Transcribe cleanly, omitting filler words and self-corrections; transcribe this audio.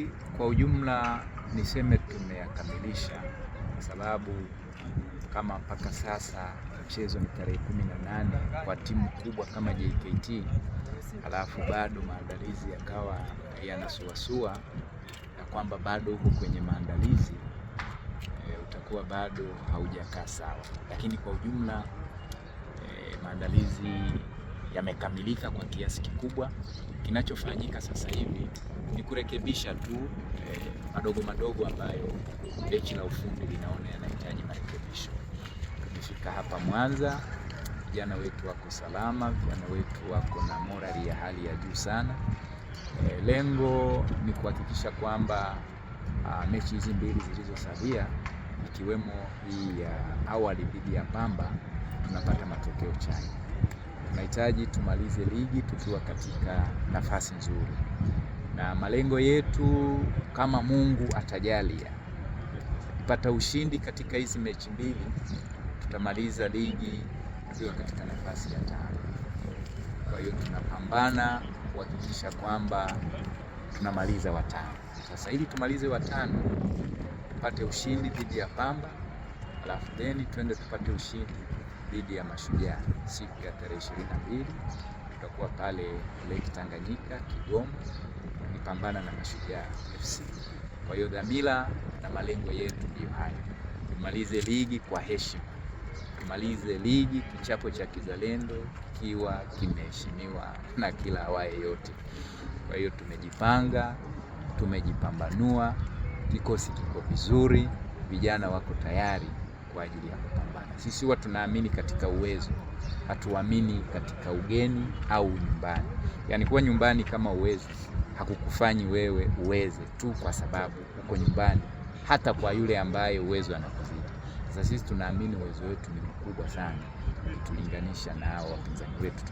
Maandalizi kwa ujumla niseme tumeyakamilisha, kwa sababu kama mpaka sasa mchezo ni tarehe 18 kwa timu kubwa kama JKT, halafu bado maandalizi yakawa yanasuasua na kwamba bado huko kwenye maandalizi utakuwa bado haujakaa sawa. Lakini kwa ujumla maandalizi yamekamilika kwa kiasi kikubwa. Kinachofanyika sasa hivi ni kurekebisha tu madogo ambayo benchi la ufundi linaona yanahitaji marekebisho. Tumefika hapa Mwanza, vijana wetu wako salama, vijana wetu wako na morali ya hali ya juu sana. Lengo ni kuhakikisha kwamba mechi hizi mbili zilizosalia, ikiwemo hii ya awali dhidi ya Pamba, tunapata matokeo chanya. Tunahitaji tumalize ligi tukiwa katika nafasi nzuri, na malengo yetu kama Mungu atajalia, kupata ushindi katika hizi mechi mbili, tutamaliza ligi tukiwa katika nafasi ya 5. Kwa hiyo tunapambana kuhakikisha kwamba tunamaliza wa 5. Sasa ili tumalize wa 5, tupate ushindi dhidi ya Pamba, alafu twende tupate ushindi dhidi ya Mashujaa siku ya tarehe 22. Tutakuwa pale Lake Tanganyika Kigoma, nipambana na Mashujaa FC. Kwa hiyo dhamira na malengo yetu ndio haya: tumalize ligi kwa heshima, tumalize ligi kichapo cha kizalendo kikiwa kimeheshimiwa na kila awaye yote. Kwa hiyo tumejipanga, tumejipambanua, kikosi kiko vizuri, vijana wako tayari kwa ajili ya kupambana. Sisi huwa tunaamini katika uwezo, hatuamini katika ugeni au nyumbani. Yaani kuwa nyumbani kama uwezo hakukufanyi wewe uweze tu kwa sababu uko nyumbani, hata kwa yule ambaye uwezo anakuzidi. Sasa sisi tunaamini uwezo wetu ni mkubwa sana kutulinganisha na hao wapinzani wetu.